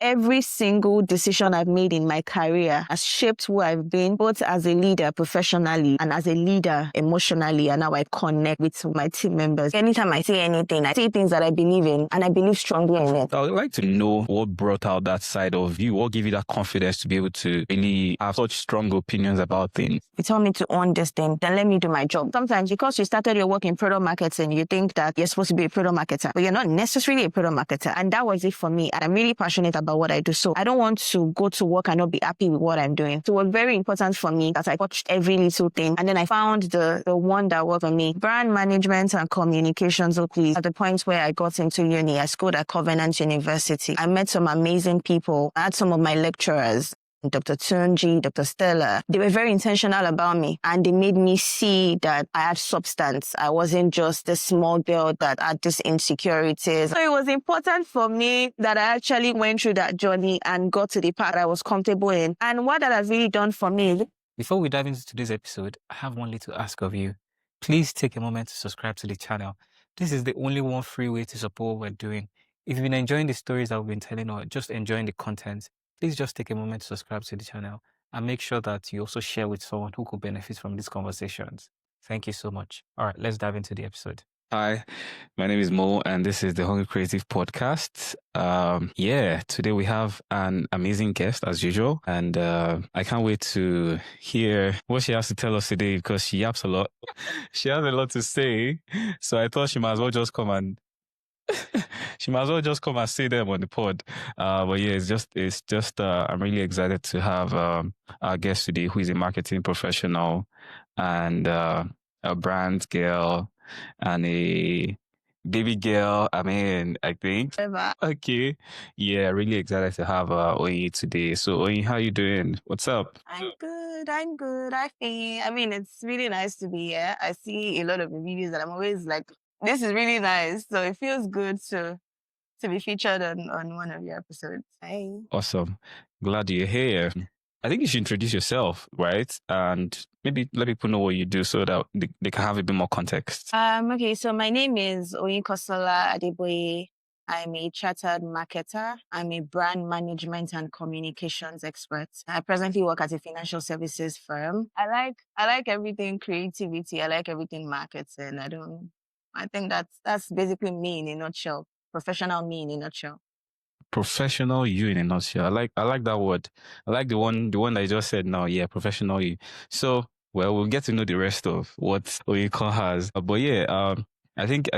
Every single decision I've made in my career has shaped who I've been, both as a leader professionally and as a leader emotionally, and how I connect with my team members. Anytime I say anything, I say things that I believe in, and I believe strongly in it. I would like to know what brought out that side of you, what gave you that confidence to be able to really have such strong opinions about things. You tell me to own this thing, then let me do my job. Sometimes because you started your work in product marketing, you think that you're supposed to be a product marketer, but you're not necessarily a product marketer. And that was it for me. And I'm really passionate about what I do. So I don't want to go to work and not be happy with what I'm doing. So it was very important for me that I watched every little thing. And then I found the one that worked for me. Brand management and communications. So please, at the point where I got into uni, I schooled at Covenant University. I met some amazing people. I had some of my lecturers, Dr. Tunji, Dr. Stella. They were very intentional about me, and they made me see that I had substance. I wasn't just the small girl that had these insecurities. So it was important for me that I actually went through that journey and got to the part I was comfortable in. And what that has really done for me. Before we dive into today's episode, I have one little ask of you. Please take a moment to subscribe to the channel. This is the only one free way to support what we're doing. If you've been enjoying the stories that we've been telling or just enjoying the content, please just take a moment to subscribe to the channel and make sure that you also share with someone who could benefit from these conversations. Thank you so much. All right, let's dive into the episode. Hi, my name is Mo, and this is the Hungry Creative Podcast. Today we have an amazing guest as usual, and I can't wait to hear what she has to tell us today because she yaps a lot. She has a lot to say, so I thought she might as well just come and say them on the pod. But yeah, it's just I'm really excited to have our guest today, who is a marketing professional and a brand girl and a baby girl. I think. Okay. Yeah, really excited to have Oyin today. So Oyin, how you doing? What's up? I'm good. It's really nice to be here. I see a lot of the videos that I'm always like, this is really nice. So it feels good to be featured on one of your episodes. Hi. Awesome. Glad you're here. I think you should introduce yourself, right? And maybe let people know what you do so that they can have a bit more context. Okay, so my name is Oyinkansola Adeboye. I'm a chartered marketer. I'm a brand management and communications expert. I presently work at a financial services firm. I like everything creativity. I like everything marketing. I think that's basically me in a nutshell. Professional me in a nutshell. Professional you in a nutshell. I like that word. I like the one that I just said now. Yeah, professional you. So we'll get to know the rest of what Oyinkan has. But yeah, I think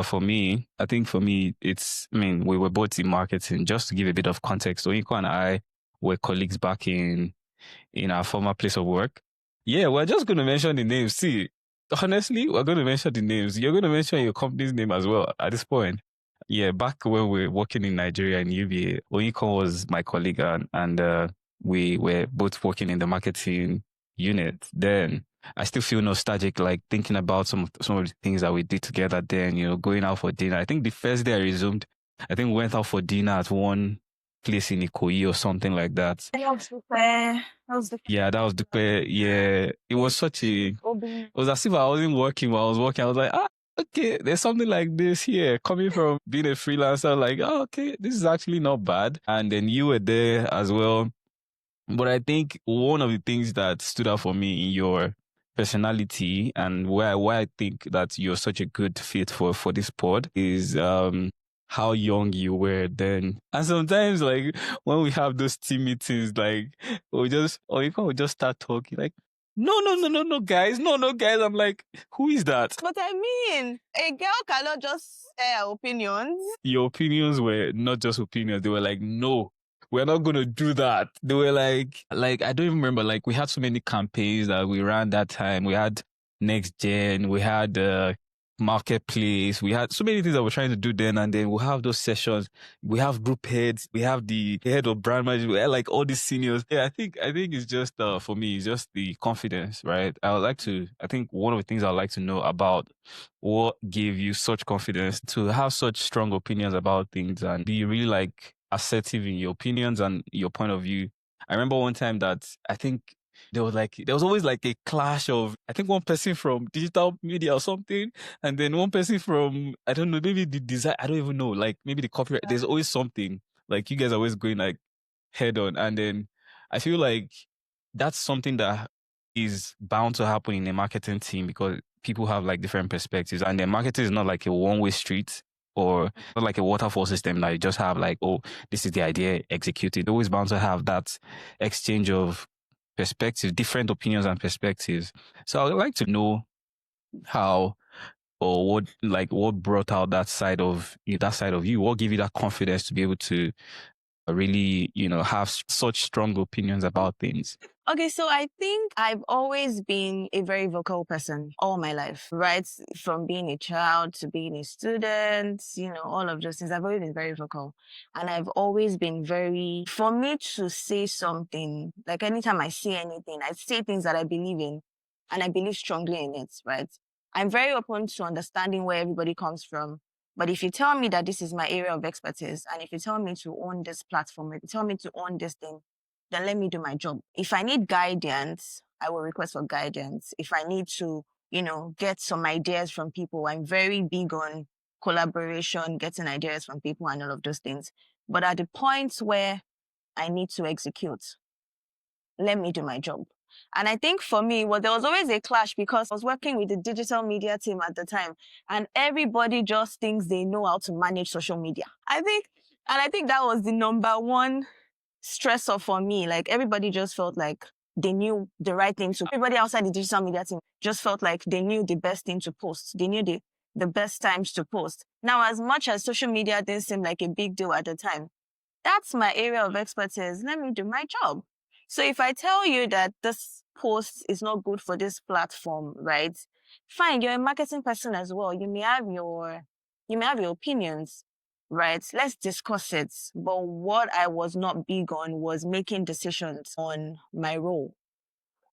for me, we were both in marketing. Just to give a bit of context, Oyinkan and I were colleagues back in our former place of work. Yeah, we're just going to mention the names. See, honestly, we're going to mention the names. You're going to mention your company's name as well at this point. Yeah, back when we were working in Nigeria in UBA, Oyinkan was my colleague and we were both working in the marketing unit. Then I still feel nostalgic, like thinking about some of the things that we did together then, going out for dinner. I think the first day I resumed, I think we went out for dinner at one place in Ikoyi or something like that. That was the Yeah, that was the yeah. It was it was as if I wasn't working while I was working. I was like, okay, there's something like this here. Coming from being a freelancer, like, okay, this is actually not bad. And then you were there as well. But I think one of the things that stood out for me in your personality and why I think that you're such a good fit for this pod is how young you were then. And sometimes, like, when we have those team meetings, like, we just start talking, like, no, guys. No, guys. I'm like, who is that? But a girl cannot just say her opinions. Your opinions were not just opinions. They were like, no, we're not going to do that. They were like, I don't even remember, like, we had so many campaigns that we ran that time. We had Next Gen, we had Marketplace, we had so many things that we're trying to do then, and then we'll have those sessions. We have group heads, we have the head of brand management, we had like all these seniors. Yeah, I think it's just for me, it's just the confidence, right? I think one of the things I'd like to know about what gave you such confidence to have such strong opinions about things and be really like assertive in your opinions and your point of view. I remember one time that I think there was always like a clash of, I think, one person from digital media or something, and then one person from, I don't know, maybe the design, I don't even know, like maybe the copyright. There's always something. Like you guys are always going like head on. And then I feel like that's something that is bound to happen in a marketing team because people have like different perspectives. And then marketing is not like a one-way street or not like a waterfall system that you just have like, oh, this is the idea, execute it. Always bound to have that exchange of perspectives, different opinions and perspectives. So I would like to know how or what brought out that side of you, what gave you that confidence to be able to really, have such strong opinions about things. Okay, so I think I've always been a very vocal person all my life, right? From being a child to being a student, all of those things. I've always been very vocal. And I've always been for me to say something, like anytime I say anything, I say things that I believe in and I believe strongly in it, right? I'm very open to understanding where everybody comes from. But if you tell me that this is my area of expertise, and if you tell me to own this platform, if you tell me to own this thing, then let me do my job. If I need guidance, I will request for guidance. If I need to, get some ideas from people, I'm very big on collaboration, getting ideas from people and all of those things. But at the points where I need to execute, let me do my job. And I think for me, there was always a clash because I was working with the digital media team at the time, and everybody just thinks they know how to manage social media. I think that was the number one stressor for me. Like everybody just felt like they knew the right thing to. Everybody outside the digital media team just felt like they knew the best thing to post. They knew the best times to post. Now, as much as social media didn't seem like a big deal at the time, that's my area of expertise. Let me do my job. So if I tell you that this post is not good for this platform, right? Fine, you're a marketing person as well. You may have your opinions, right? Let's discuss it. But what I was not big on was making decisions on my role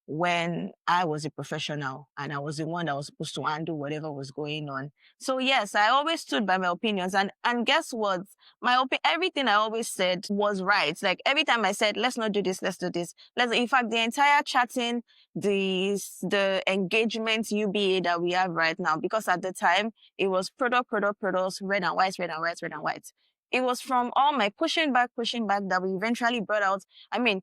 when I was a professional and I was the one that was supposed to handle whatever was going on. So yes, I always stood by my opinions, and guess what? Everything I always said was right. Like every time I said, let's not do this, let's do this. In fact, the entire chatting, the engagement UBA that we have right now, because at the time it was products, red and white, red and white, red and white. It was from all my pushing back that we eventually brought out. I mean,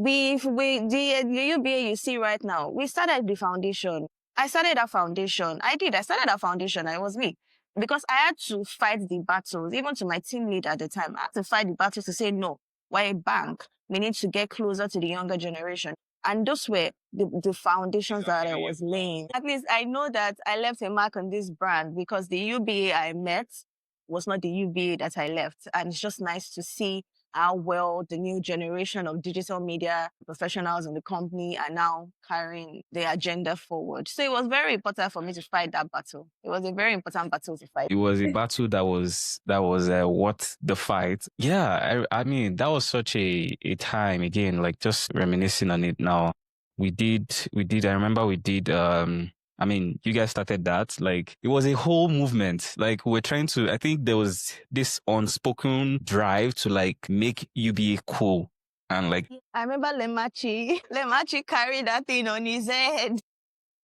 the UBA you see right now, we started the foundation. I started that foundation. I started that foundation, and it was me. Because I had to fight the battles, even to my team lead at the time. I had to fight the battles to say, no, we're a bank. We need to get closer to the younger generation. And those were the foundations that I was laying. At least I know that I left a mark on this brand because the UBA I met was not the UBA that I left. And it's just nice to see how well the new generation of digital media professionals in the company are now carrying the agenda forward. So it was very important for me to fight that battle. It was a very important battle to fight. It was a battle that was what the fight. Yeah, I mean, that was such a time, again, like just reminiscing on it now. I remember we did, I mean, you guys started that. Like, it was a whole movement. Like, we're trying to, I think there was this unspoken drive to like make UBA cool. And like, I remember Lemachi carried that thing on his head.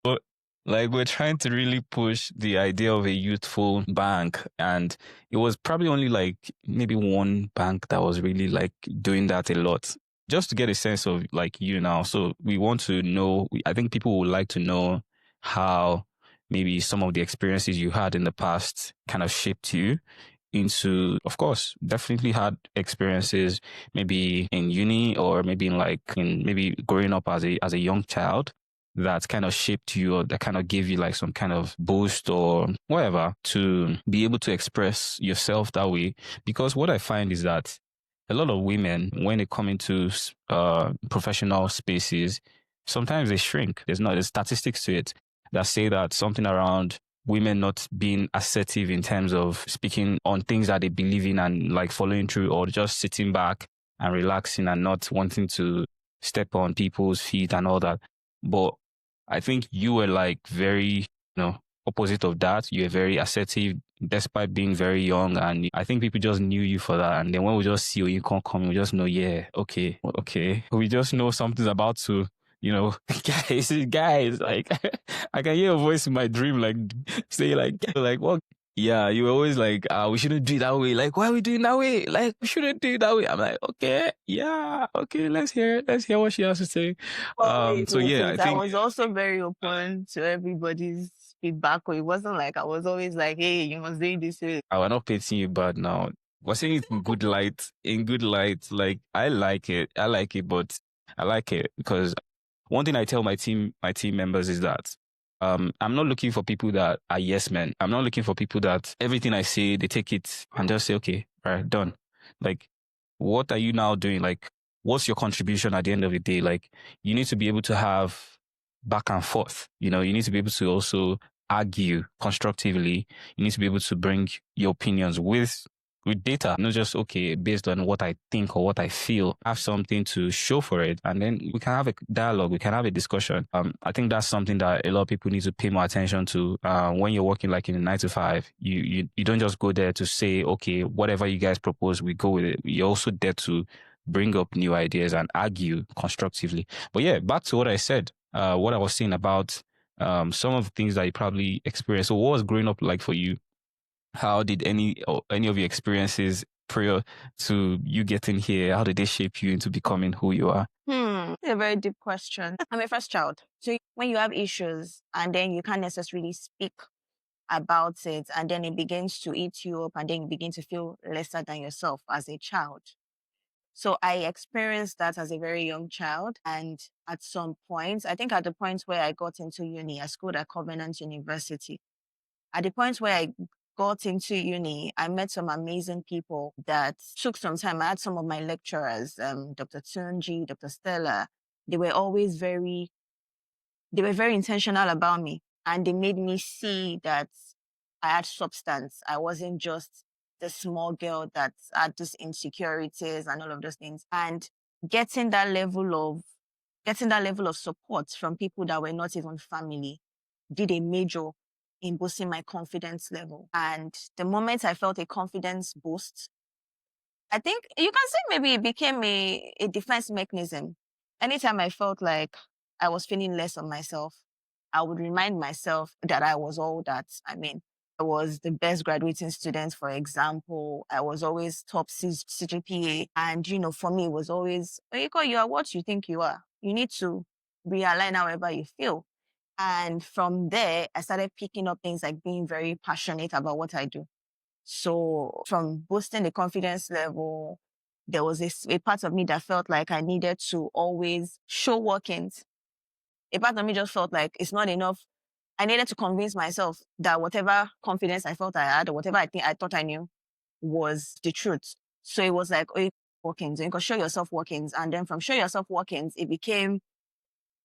But like, we're trying to really push the idea of a youthful bank. And it was probably only like maybe one bank that was really like doing that a lot. Just to get a sense of like you now. So we want to know, I think people would like to know how maybe some of the experiences you had in the past kind of shaped you into, of course, definitely had experiences maybe in uni or maybe maybe growing up as a young child that kind of shaped you or that kind of gave you like some kind of boost or whatever to be able to express yourself that way. Because what I find is that a lot of women, when they come into professional spaces, sometimes they shrink. There's statistics to it that say that something around women not being assertive in terms of speaking on things that they believe in and like following through, or just sitting back and relaxing and not wanting to step on people's feet and all that. But I think you were like very, opposite of that. You were very assertive despite being very young, and I think people just knew you for that. And then when we just see Oyinkan come, we just know, yeah, okay. We just know something's about to, guys, like I can hear a voice in my dream, like say like what Yeah, you were always like, we shouldn't do it that way. Like, why are we doing that way? Like, we shouldn't do it that way. I'm like, okay, yeah, okay, let's hear it. Let's hear what she has to say. So yeah, I I think was also very open to everybody's feedback. It wasn't like I was always like, hey, you must do it this way. I will not painting you bad now. We're saying it in good light. In good light, like I like it. I like it, but I like it because one thing I tell my team members is that I'm not looking for people that are yes men. I'm not looking for people that everything I say they take it and just say, okay, all right, done. Like, what are you now doing? Like, what's your contribution at the end of the day? Like, you need to be able to have back and forth. You know, you need to be able to also argue constructively. You need to be able to bring your opinions with data, not just okay based on what I think or what I feel. Have something to show for it, and then we can have a dialogue. We can have a discussion. I think that's something that a lot of people need to pay more attention to. When you're working like in a 9 to 5, you don't just go there to say okay, whatever you guys propose, we go with it. You're also there to bring up new ideas and argue constructively. But yeah, back to what I said. What I was saying about some of the things that you probably experienced. So what was growing up like for you? How did any of your experiences prior to you getting here, how did they shape you into becoming who you are? It's a very deep question. I'm a first child. So when you have issues and then you can't necessarily speak about it and then it begins to eat you up and then you begin to feel lesser than yourself as a child. So I experienced that as a very young child. And at some point, I think at the point where I got into uni, I schooled at Covenant University. At the point where I got into uni, I met some amazing people that took some time. I had some of my lecturers, Dr. Tunji, Dr. Stella. They were always very intentional about me. And they made me see that I had substance. I wasn't just the small girl that had these insecurities and all of those things. And getting that level of support from people that were not even family did a major in boosting my confidence level. And the moment I felt a confidence boost, I think you can say maybe it became a defense mechanism. Anytime I felt like I was feeling less of myself, I would remind myself that I was all that. I mean, I was the best graduating student, for example. I was always top CGPA. And, for me, it was always, Oyinkan, you are what you think you are. You need to realign however you feel. And from there, I started picking up things like being very passionate about what I do. So from boosting the confidence level, there was a part of me that felt like I needed to always show workings. A part of me just felt like it's not enough. I needed to convince myself that whatever confidence I felt I had or whatever I thought I knew was the truth. So it was like, oh, workings, you can show yourself workings. And then from show yourself workings, it became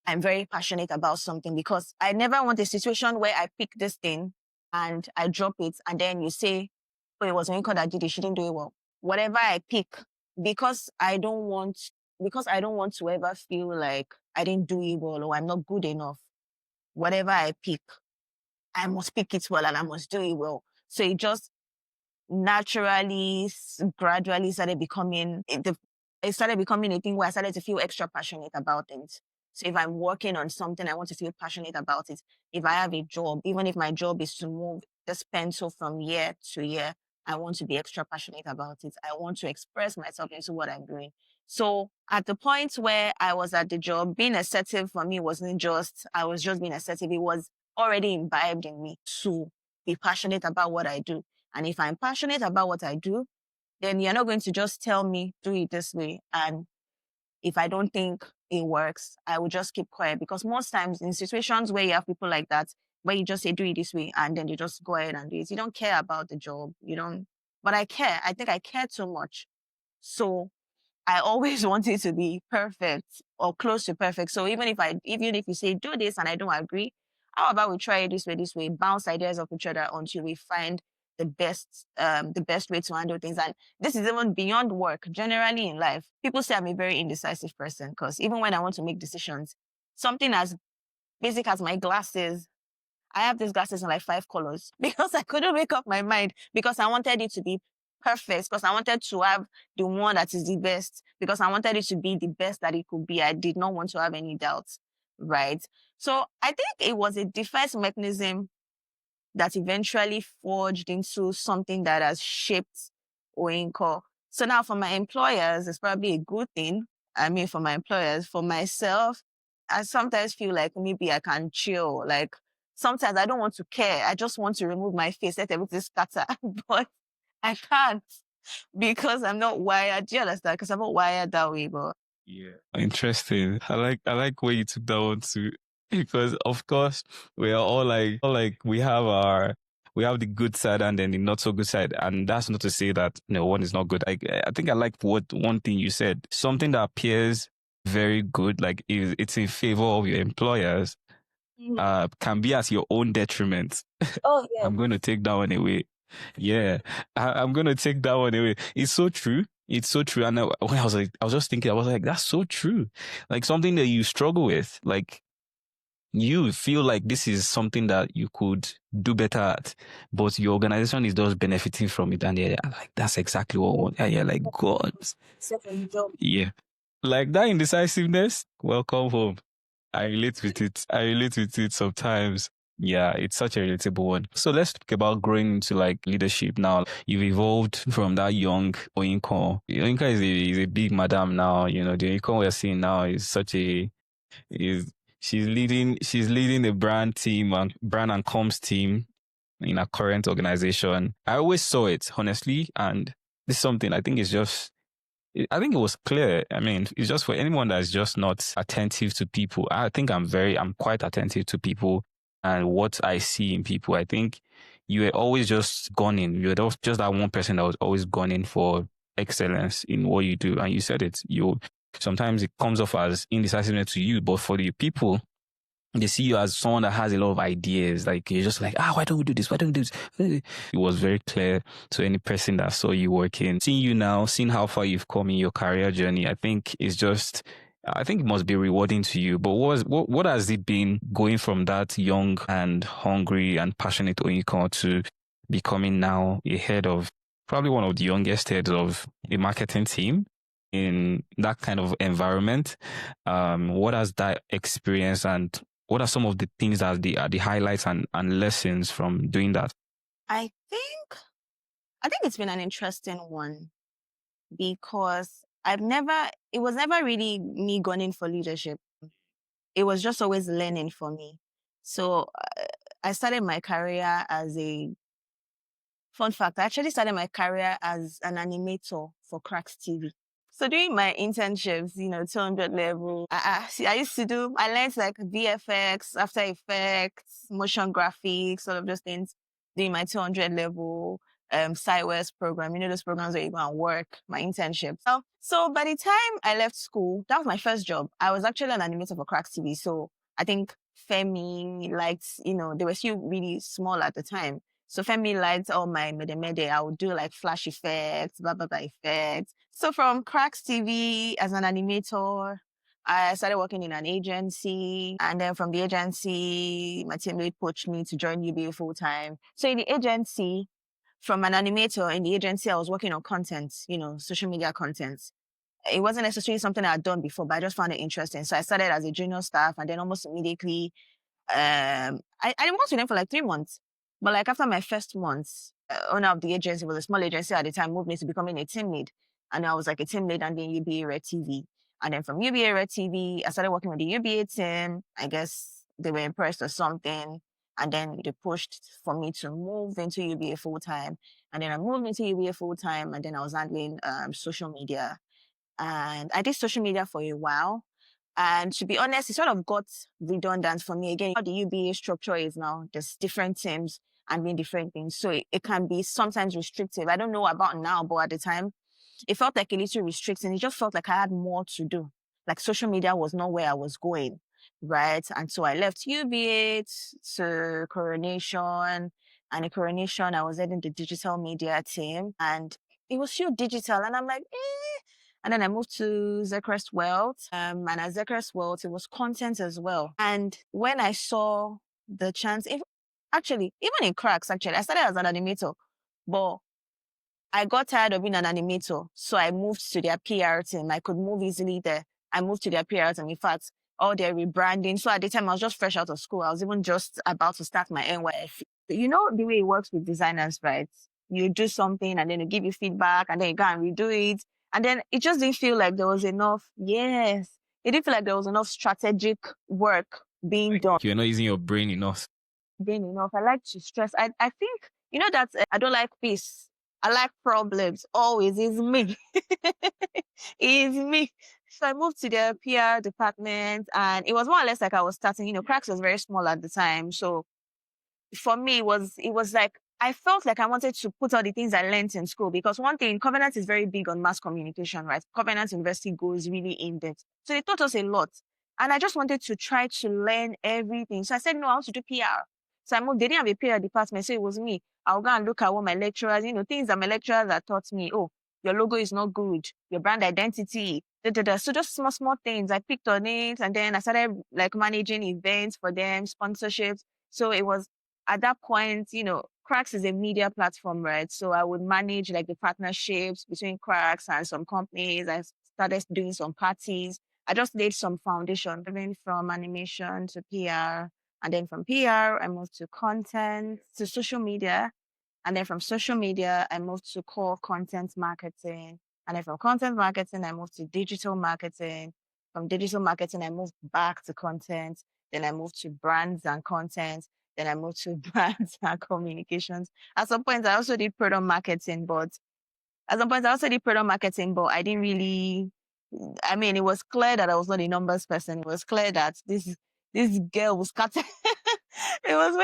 I'm very passionate about something because I never want a situation where I pick this thing and I drop it and then you say, oh, it was Oyinkan that did it, she didn't do it well. Whatever I pick, because I don't want to ever feel like I didn't do it well or I'm not good enough. Whatever I pick, I must pick it well and I must do it well. So it just naturally, gradually it started becoming a thing where I started to feel extra passionate about things. So if I'm working on something, I want to feel passionate about it. If I have a job, even if my job is to move this pencil from year to year, I want to be extra passionate about it. I want to express myself into what I'm doing. So at the point where I was at the job, being assertive for me wasn't just, I was just being assertive. It was already imbibed in me to be passionate about what I do. And if I'm passionate about what I do, then you're not going to just tell me, do it this way. And if I don't think it works, I will just keep quiet. Because most times in situations where you have people like that, where you just say, do it this way, and then you just go ahead and do it, you don't care about the job. You don't, but I care. I think I care too much. So I always want it to be perfect or close to perfect. So even if you say do this and I don't agree, how about we try it this way, bounce ideas off each other until we find the best way to handle things. And this is even beyond work. Generally in life, people say I'm a very indecisive person because even when I want to make decisions, something as basic as my glasses, I have these glasses in like 5 colors because I couldn't make up my mind because I wanted it to be perfect, because I wanted to have the one that is the best, because I wanted it to be the best that it could be. I did not want to have any doubts, right? So I think it was a defense mechanism that eventually forged into something that has shaped Oyinkan. So now for my employers, it's probably a good thing. I mean, for my employers, for myself, I sometimes feel like maybe I can chill. Like sometimes I don't want to care. I just want to remove my face, let everything scatter. But I can't because I'm not wired. Do you understand? Because I'm not wired that way. But Yeah. Interesting. I like where you took that one too. Because of course we are all like we have the good side and then the not so good side. And that's not to say that one is not good. I think I like what one thing you said. Something that appears very good, like if it's in favor of your employers, can be at your own detriment. oh yeah, I'm going to take that one away. Yeah, I'm going to take that one away. It's so true. It's so true. And when I was just thinking, I was like, that's so true. Like something that you struggle with, like you feel like this is something that you could do better at, but your organization is just benefiting from it. And yeah, like that's exactly what I want. And you're like, God. Yeah. Like that indecisiveness, welcome home. I relate with it. I relate with it sometimes. Yeah, it's such a relatable one. So let's talk about growing into like leadership now. You've evolved from that young Oyinkan. Oyinkan is a big madam now. The Oyinkan we're seeing now is such a is she's leading the brand team and brand and comms team in our current organization. I always saw it honestly, and this is something I think is just I think it was clear. I mean, it's just for anyone that's just not attentive to people. I think I'm quite attentive to people and what I see in people. I think you were always just gone in. You were just that one person that was always gone in for excellence in what you do. And you said it. Sometimes it comes off as indecisiveness to you, but for the people, they see you as someone that has a lot of ideas. Like you're just like, why don't we do this? Why don't we do this? It was very clear to any person that saw you working. Seeing you now, seeing how far you've come in your career journey, I think it must be rewarding to you. But what has it been going from that young and hungry and passionate Oyinkan to becoming now a head of probably one of the youngest heads of a marketing team in that kind of environment? What has that experience and what are some of the things that are the highlights and lessons from doing that? I think it's been an interesting one because it was never really me gunning for leadership. It was just always learning for me. So I started my career fun fact, I actually started my career as an animator for Cracks TV. So doing my internships, 200 level, I used to I learned like VFX, After Effects, motion graphics, all of those things, doing my 200 level SciWest program, those programs where you go and work, my internship. So by the time I left school, that was my first job. I was actually an animator for Cracks TV. So I think Femi liked, they were still really small at the time. So Femi liked all my mede. I would do like flash effects, blah, blah, blah effects. So from Cracks TV as an animator, I started working in an agency. And then from the agency, my team lead poached me to join UBA full time. So in the agency, from an animator in the agency, I was working on content, social media content. It wasn't necessarily something I had done before, but I just found it interesting. So I started as a junior staff and then almost immediately, I worked with them for like 3 months. But like after my first month, owner of the agency was a small agency at the time, moved me to becoming a team lead. And I was like a team lead and then UBA Red TV. And then from UBA Red TV, I started working with the UBA team. I guess they were impressed or something. And then they pushed for me to move into UBA full time. And then I moved into UBA full time. And then I was handling social media. And I did social media for a while. And to be honest, it sort of got redundant for me. Again, how the UBA structure is now, there's different teams and doing different things. So it can be sometimes restrictive. I don't know about now, but at the time, it felt like a little restricting. It just felt like I had more to do. Like social media was not where I was going, right? And so I left UBA to Coronation. And in Coronation, I was heading the digital media team. And it was still digital. And I'm like, And then I moved to Zedcrest Wealth. And at Zedcrest Wealth, it was content as well. And when I saw the chance, even in Cracks, I started as an animator, but I got tired of being an animator. So I moved to their PR team. I could move easily there. I moved to their PR team. In fact, all their rebranding. So at the time, I was just fresh out of school. I was even just about to start my NYSC. You know the way it works with designers, right? You do something and then you give you feedback and then you go and redo it. And then it just didn't feel like there was enough. Yes. It didn't feel like there was enough strategic work being done. You're not using your brain enough. Brain enough. I like to stress. I think, you know, that I don't like peace. I like problems. Always is me. It's me. So I moved to the PR department and it was more or less like I was starting, you know, Cracks was very small at the time. So for me, it was like, I felt like I wanted to put all the things I learned in school because one thing, Covenant is very big on mass communication, right? Covenant University goes really in depth. So they taught us a lot. And I just wanted to try to learn everything. So I said, no, I want to do PR. So I moved, they didn't have a PR department, so it was me. I'll go and look at what my lecturers, you know, things that my lecturers had taught me. Oh, your logo is not good, your brand identity, da, da, da. So just small things. I picked on it and then I started like managing events for them, sponsorships. So it was at that point, you know, Cracks is a media platform, right? So I would manage like the partnerships between Cracks and some companies. I started doing some parties. I just laid some foundation, moving from animation to PR. And then from PR, I moved to content, to social media. And then from social media, I moved to core content marketing. And then from content marketing, I moved to digital marketing. From digital marketing, I moved back to content. Then I moved to brands and content. Then I moved to brands and communications. At some point, I also did product marketing, but I didn't really, I mean, it was clear that I was not a numbers person. It was clear that this girl was scatter. It was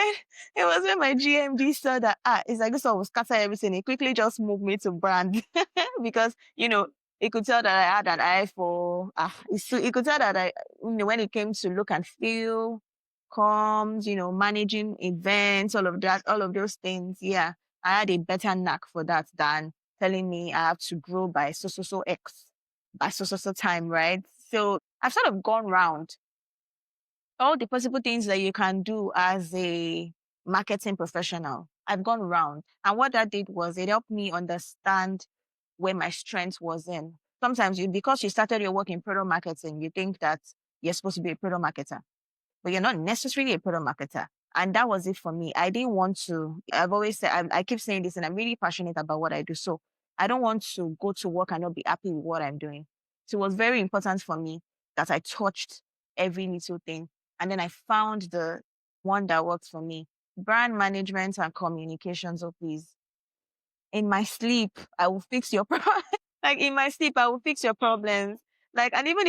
when my GMD saw that, it's like this one will scatter everything. He quickly just moved me to brand because, you know, he could tell that I had an eye for, he could tell that you know, when it came to look and feel, comms, you know, managing events, all of that, all of those things. Yeah, I had a better knack for that than telling me I have to grow by so X, by so time, right? So I've sort of gone round all the possible things that you can do as a marketing professional. I've gone around. And what that did was it helped me understand where my strength was in. Sometimes because you started your work in product marketing, you think that you're supposed to be a product marketer, but you're not necessarily a product marketer. And that was it for me. I didn't want to, I've always said, I keep saying this and I'm really passionate about what I do. So I don't want to go to work and not be happy with what I'm doing. So it was very important for me that I touched every little thing. And then I found the one that worked for me. Brand management and communications, oh please. In my sleep, I will fix your problem. Like in my sleep, I will fix your problems. Like, and even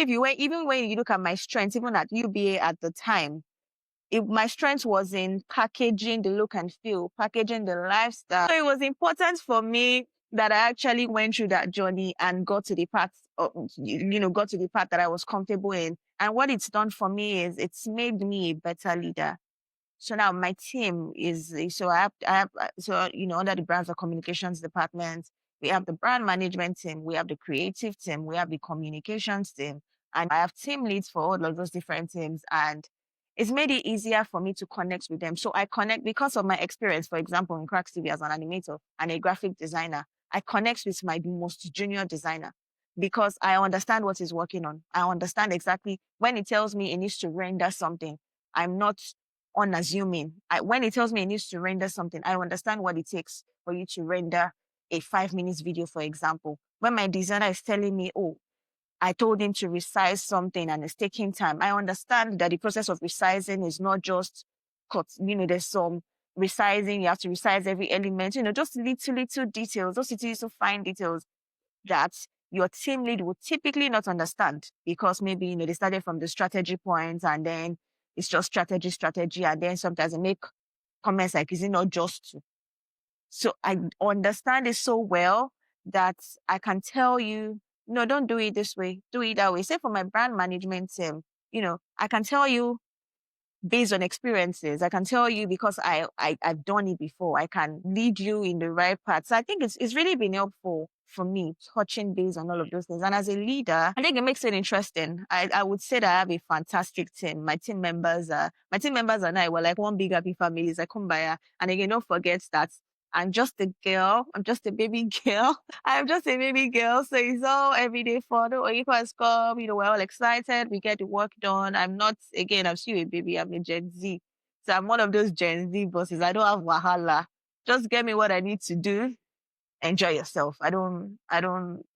when you look at my strengths, even at UBA at the time, my strength was in packaging the look and feel, packaging the lifestyle. So it was important for me that I actually went through that journey and got to the part, got to the part that I was comfortable in. And what it's done for me is it's made me a better leader. So now my team is, so under the brands and communications department, we have the brand management team, we have the creative team, we have the communications team, and I have team leads for all of those different teams. And it's made it easier for me to connect with them. So I connect because of my experience, for example, in Cracks TV as an animator and a graphic designer. I connect with my most junior designer because I understand what he's working on. I understand exactly when he tells me he needs to render something. I'm not unassuming. When it tells me it needs to render something, I understand what it takes for you to render a 5 minutes video, for example. When my designer is telling me, oh, I told him to resize something and it's taking time, I understand that the process of resizing is not just cut. There's some resizing, you have to resize every element, just little details, those little fine details that your team lead would typically not understand because maybe, they started from the strategy points and then it's just strategy. And then sometimes they make comments like, is it not just to? So I understand it so well that I can tell you, no, don't do it this way. Do it that way. Say for my brand management team, I can tell you based on experiences. I can tell you because I've done it before. I can lead you in the right path. So I think it's really been helpful for me, touching base on all of those things. And as a leader, I think it makes it interesting. I would say that I have a fantastic team. My team members and I were like one big happy family. It's like Kumbaya. And again, don't forget that I'm just a girl. I'm just a baby girl. I'm just a baby girl. So it's all everyday fun. Oyinkan has come, we're all excited. We get the work done. I'm still a baby. I'm a Gen Z. So I'm one of those Gen Z bosses. I don't have wahala. Just get me what I need to do. Enjoy yourself. I don't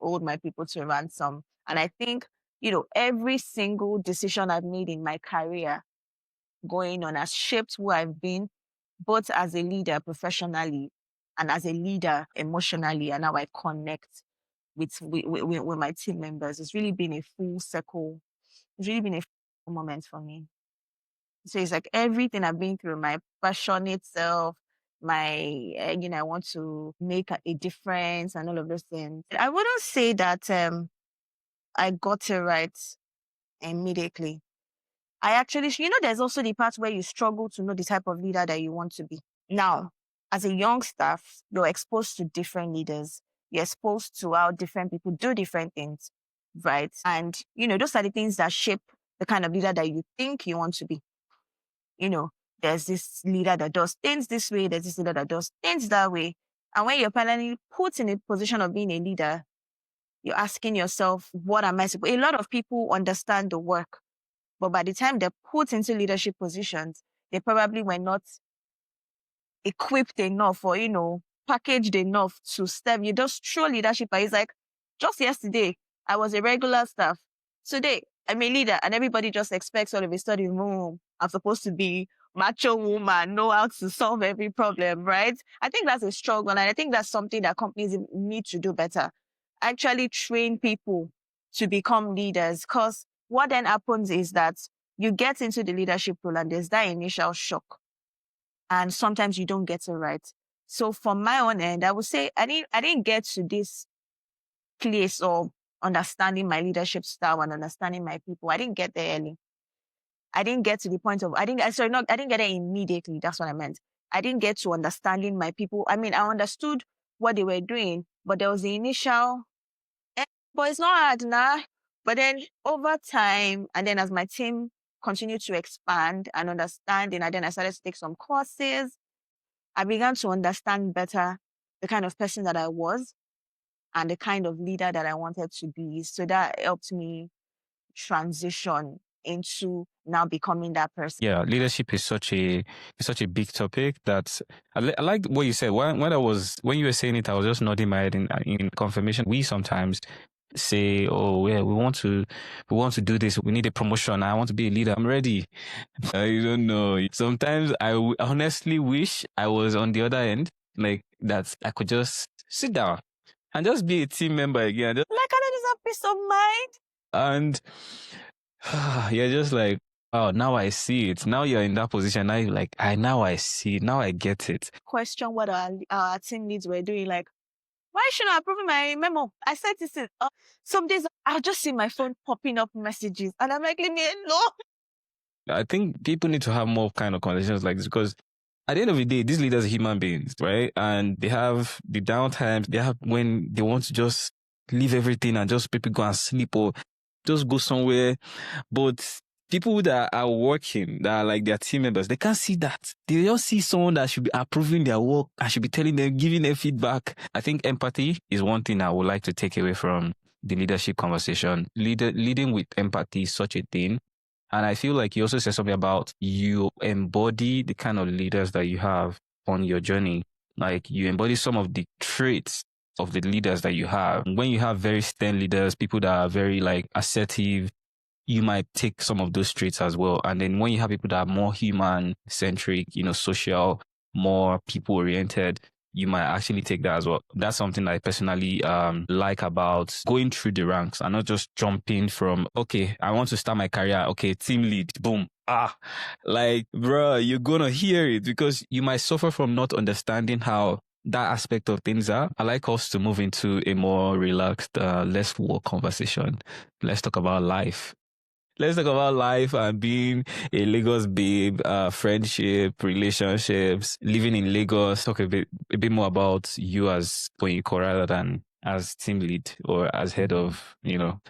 hold my people to ransom. And I think, every single decision I've made in my career going on has shaped who I've been, both as a leader professionally and as a leader emotionally, and how I connect with my team members. It's really been a full circle. It's really been a full moment for me. So it's like everything I've been through, my passionate self, I want to make a difference and all of those things. I wouldn't say that I got it right immediately. I actually, there's also the part where you struggle to know the type of leader that you want to be. Now, as a young staff, you're exposed to different leaders. You're exposed to how different people do different things, right? And, those are the things that shape the kind of leader that you think you want to be. There's this leader that does things this way, there's this leader that does things that way. And when you're finally put in a position of being a leader, you're asking yourself, what am I supposed? A lot of people understand the work, but by the time they're put into leadership positions, they probably were not equipped enough or, packaged enough to step. You just throw leadership. It's like, just yesterday, I was a regular staff. Today, I'm a leader, and everybody just expects all of a sudden, I'm supposed to be macho woman, know how to solve every problem, right? I think that's a struggle, and I think that's something that companies need to do better. Actually train people to become leaders, because what then happens is that you get into the leadership role and there's that initial shock, and sometimes you don't get it right. So from my own end, I would say I didn't get to this place of understanding my leadership style and understanding my people. I didn't get there early. I didn't get to the point of, I didn't get there immediately. That's what I meant. I didn't get to understanding my people. I mean, I understood what they were doing, but there was the initial, but it's not hard now. But then over time, and then as my team continued to expand and understand, and then I started to take some courses, I began to understand better the kind of person that I was and the kind of leader that I wanted to be. So that helped me transition into now becoming that person. Yeah, leadership is such a big topic that I like what you said. When you were saying it, I was just nodding my head in confirmation. We sometimes say, oh yeah, we want to do this, we need a promotion, I want to be a leader, I'm ready. I don't know, sometimes I honestly wish I was on the other end, like that I could just sit down and just be a team member again, like I just have peace of mind, and you're just like, oh, now I see it. Now you're in that position. Now you're like, I see it. Now I get it. Question what our team leads were doing, like, why shouldn't I approve my memo? I said this is, some days I'll just see my phone popping up messages and I'm like, leave me alone. I think people need to have more kind of conversations like this, because at the end of the day, these leaders are human beings, right? And they have the downtimes, they have when they want to just leave everything and just people go and sleep or just go somewhere. But people that are working, that are like their team members, they can't see that. They just see someone that should be approving their work. I should be telling them, giving them feedback. I think empathy is one thing I would like to take away from the leadership conversation. Leading with empathy is such a thing. And I feel like you also said something about you embody the kind of leaders that you have on your journey. Like you embody some of the traits of the leaders that you have. When you have very stern leaders, people that are very like assertive, you might take some of those traits as well. And then when you have people that are more human centric, social, more people oriented, you might actually take that as well. That's something I personally like about going through the ranks and not just jumping from, okay, I want to start my career. Okay, team lead, boom. Like, bro, you're going to hear it because you might suffer from not understanding how that aspect of things are. I like us to move into a more relaxed, less work conversation. Let's talk about life. Let's talk about life and being a Lagos babe, friendship, relationships, living in Lagos. Talk a bit more about you as Oyinkan rather than as team lead or as head of,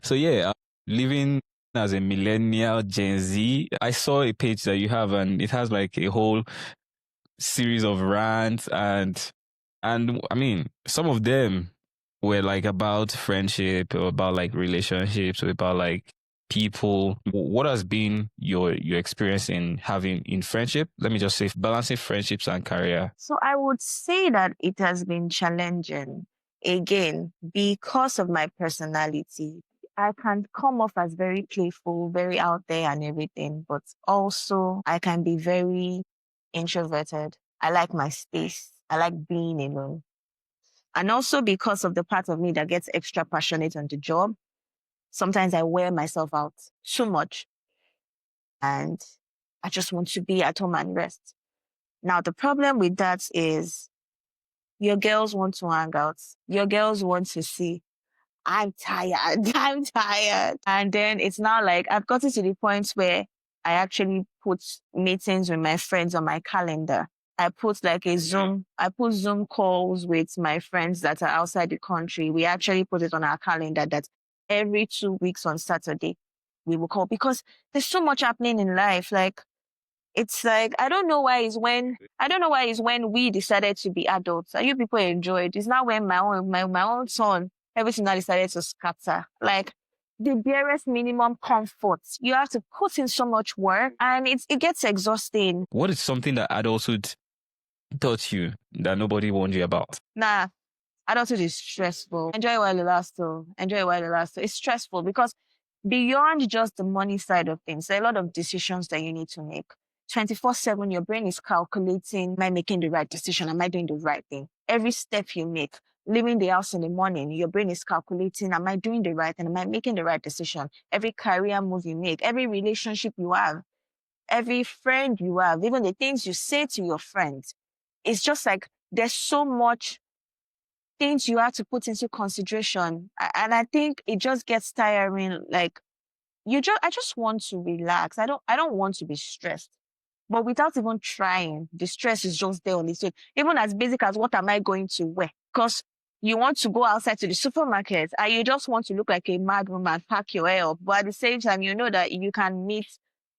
So yeah, living as a millennial Gen Z. I saw a page that you have and it has like a whole series of rants and And I mean, some of them were like about friendship or about like relationships or about like people. What has been your experience in having in friendship? Let me just say balancing friendships and career. So I would say that it has been challenging. Again, because of my personality, I can come off as very playful, very out there and everything, but also I can be very introverted. I like my space. I like being alone. And also because of the part of me that gets extra passionate on the job, sometimes I wear myself out too much and I just want to be at home and rest. Now, the problem with that is your girls want to hang out. Your girls want to see, I'm tired. I'm tired. And then it's now like I've gotten to the point where I actually put meetings with my friends on my calendar. I put like I put Zoom calls with my friends that are outside the country. We actually put it on our calendar that every 2 weeks on Saturday we will call because there's so much happening in life. Like it's like I don't know why it's when we decided to be adults and you people enjoyed. It's not when my own son everything now decided to scatter. Like the barest minimum comfort. You have to put in so much work and it gets exhausting. What is something that adulthood taught you that nobody warned you about? Nah, adulthood is stressful. Enjoy it while it lasts though. Enjoy it while it lasts. It's stressful because beyond just the money side of things, there are a lot of decisions that you need to make. 24/7, your brain is calculating, am I making the right decision? Am I doing the right thing? Every step you make, leaving the house in the morning, your brain is calculating, am I doing the right thing? Am I making the right decision? Every career move you make, every relationship you have, every friend you have, even the things you say to your friends, it's just like there's so much things you have to put into consideration. And I think it just gets tiring. Like I just want to relax. I don't want to be stressed. But without even trying, the stress is just there on its own. Even as basic as what am I going to wear? Because you want to go outside to the supermarket and you just want to look like a mad woman, pack your hair up. But at the same time, you know that you can meet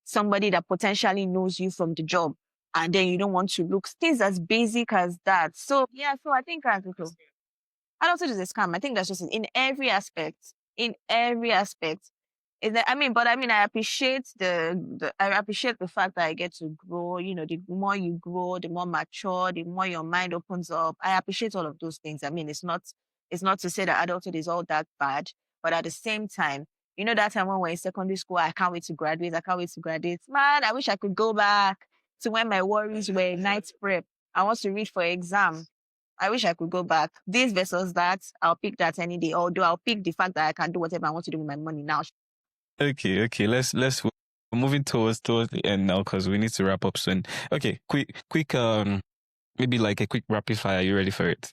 somebody that potentially knows you from the job. And then you don't want to look things as basic as that. So yeah, so I think adulthood is a scam. I think that's just it. In every aspect. In every aspect. I appreciate I appreciate the fact that I get to grow. You know, the more you grow, the more mature, the more your mind opens up. I appreciate all of those things. I mean, it's not to say that adulthood is all that bad, but at the same time, you know, that time when we're in secondary school, I can't wait to graduate. I can't wait to graduate. Man, I wish I could go back to when my worries were night prep. I want to read for exam. I wish I could go back. This versus that, I'll pick that any day. Although I'll pick the fact that I can do whatever I want to do with my money now. Okay. Let's we're moving towards the end now because we need to wrap up soon. Okay, quick maybe like a quick rapid fire. Are you ready for it?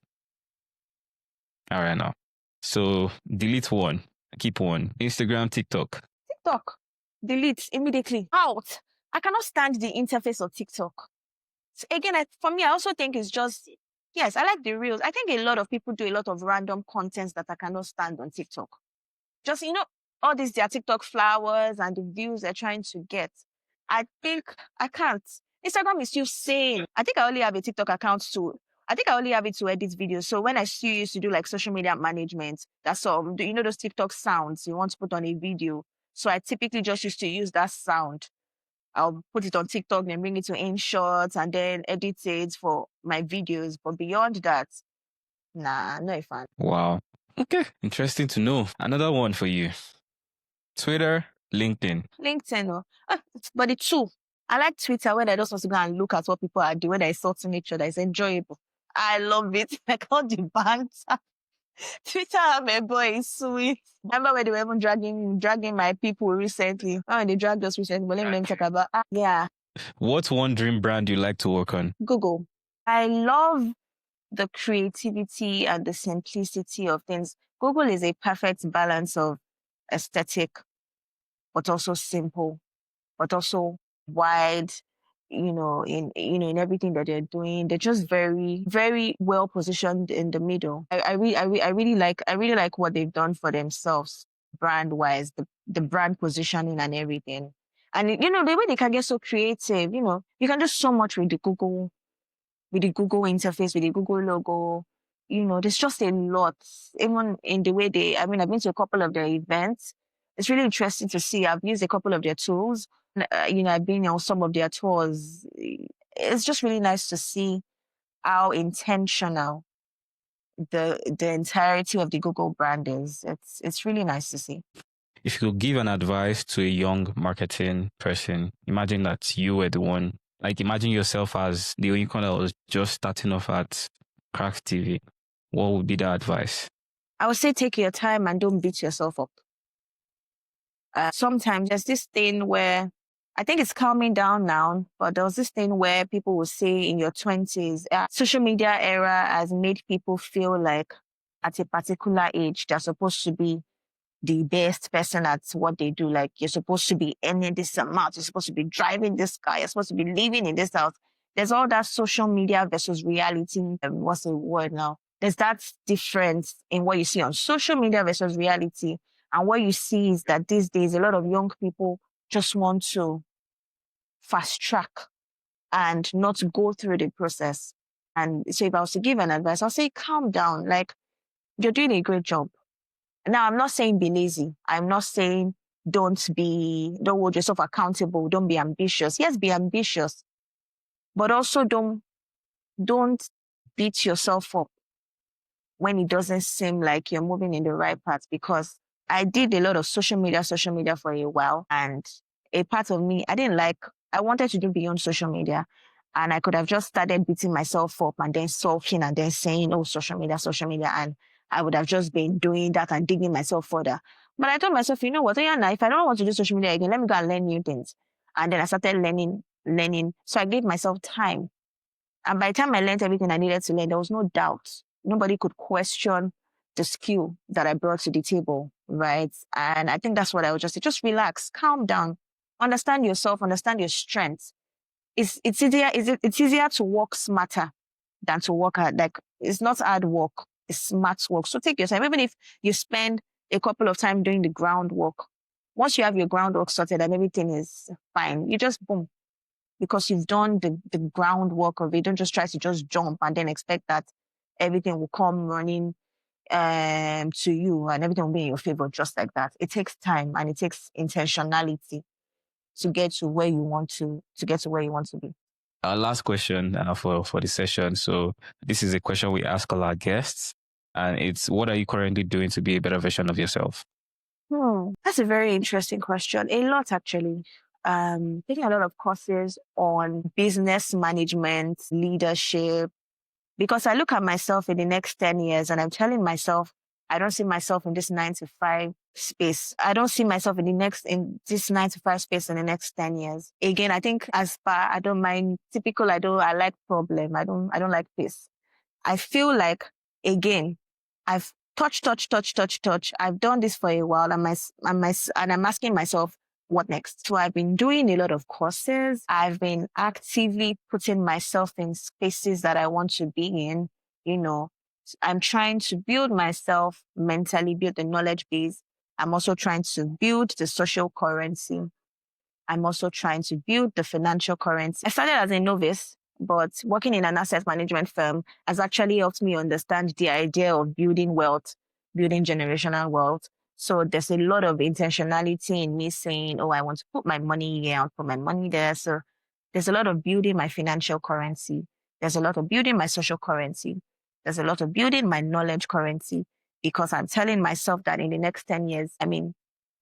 All right now. So delete one, keep one. Instagram, TikTok. TikTok, delete immediately. Out. I cannot stand the interface of TikTok. So again, for me, I also think it's just, yes, I like the reels. I think a lot of people do a lot of random contents that I cannot stand on TikTok. Just, you know, all these their TikTok flowers and the views they're trying to get. I think I can't. Instagram is still sane. I think I only have a TikTok account I think I only have it to edit videos. So when I still used to do like social media management, that's all. You know those TikTok sounds you want to put on a video. So I typically just used to use that sound. I'll put it on TikTok and bring it to InShots and then edit it for my videos. But beyond that, nah, not a fan. Wow. Okay. Interesting to know. Another one for you. Twitter, LinkedIn. LinkedIn, but the two. I like Twitter when I just want to go and look at what people are doing, when I saw to nature that is enjoyable. I love it. Like all the banter. Twitter, my boy, is sweet. Remember when they were even dragging my people recently? Oh, they dragged us recently, but let me talk about yeah. What's one dream brand you like to work on? Google. I love the creativity and the simplicity of things. Google is a perfect balance of aesthetic, but also simple, but also wide, in everything that they're doing. They're just very, very well positioned in the middle. I really like what they've done for themselves brand wise, the brand positioning and everything. And the way they can get so creative, you can do so much with the Google with the Google interface, with the Google logo. There's just a lot, even in the way I've been to a couple of their events. It's really interesting to see. I've used a couple of their tools. I've been on some of their tours. It's just really nice to see how intentional the entirety of the Google brand is. It's really nice to see. If you could give an advice to a young marketing person, imagine that you were the one. Like, imagine yourself as the Oyinkan that was just starting off at Crack TV. What would be the advice? I would say take your time and don't beat yourself up. Sometimes there's this thing where I think it's calming down now, but there was this thing where people will say in your 20s, social media era has made people feel like at a particular age, they're supposed to be the best person at what they do. Like, you're supposed to be earning this amount. You're supposed to be driving this car. You're supposed to be living in this house. There's all that social media versus reality. What's the word now? There's that difference in what you see on social media versus reality. And what you see is that these days, a lot of young people just want to fast track and not go through the process. And so if I was to give an advice, I'll say, calm down. Like, you're doing a great job. Now, I'm not saying be lazy. I'm not saying don't hold yourself accountable. Don't be ambitious. Yes, be ambitious, but also don't beat yourself up when it doesn't seem like you're moving in the right path. Because I did a lot of social media for a while, and a part of me, I wanted to do beyond social media. And I could have just started beating myself up and then sulking and then saying, oh, social media. And I would have just been doing that and digging myself further. But I told myself, you know what, if I don't want to do social media again, let me go and learn new things. And then I started learning. So I gave myself time. And by the time I learned everything I needed to learn, there was no doubt. Nobody could question the skill that I brought to the table, right? And I think that's what I would just say. Just relax, calm down, understand yourself, understand your strengths. It's easier to work smarter than to work hard. Like, it's not hard work, it's smart work. So take your time. Even if you spend a couple of time doing the groundwork, once you have your groundwork sorted and everything is fine, you just boom. Because you've done the groundwork of it. Don't just try to just jump and then expect that everything will come running to you and everything will be in your favor just like that. It takes time and it takes intentionality to get to where you want to be. Our last question for the session. So this is a question we ask all our guests, and it's, what are you currently doing to be a better version of yourself? That's a very interesting question. A lot, actually. Taking a lot of courses on business management, leadership, because I look at myself in the next 10 years and I'm telling myself, I don't see myself in this 9 to 5 space. I don't see myself in this 9 to 5 space in the next 10 years. Again, I think I don't mind typical. I like problem. I don't like peace. I feel like, again, I've touch. I've done this for a while and I'm asking myself, what next? So I've been doing a lot of courses. I've been actively putting myself in spaces that I want to be in. I'm trying to build myself mentally, build the knowledge base. I'm also trying to build the social currency. I'm also trying to build the financial currency. I started as a novice, but working in an asset management firm has actually helped me understand the idea of building wealth, building generational wealth. So there's a lot of intentionality in me saying, oh, I want to put my money here, I'll put my money there. So there's a lot of building my financial currency. There's a lot of building my social currency. There's a lot of building my knowledge currency, because I'm telling myself that in the next 10 years,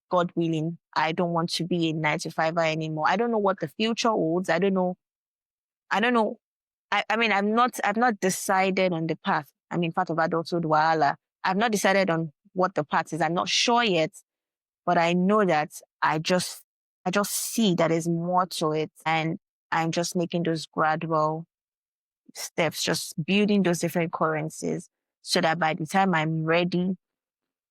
God willing, I don't want to be a 9-to-5er anymore. I don't know what the future holds. I don't know. I've not decided on the path. Part of adulthood, wahala. I've not decided on what the path is. I'm not sure yet, but I know that I just see that there's more to it, and I'm just making those gradual steps, just building those different currencies, so that by the time I'm ready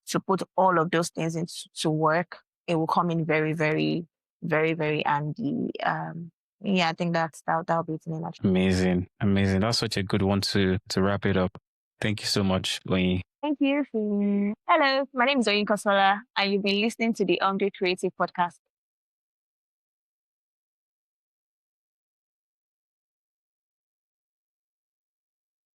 to put all of those things into work, it will come in very, very, very, very handy. I think that'll be it in a nutshell. Amazing. That's such a good one to wrap it up. Thank you so much, Oyin. Thank you. Hello, my name is Oyinkansola, and you've been listening to the Creative Podcast.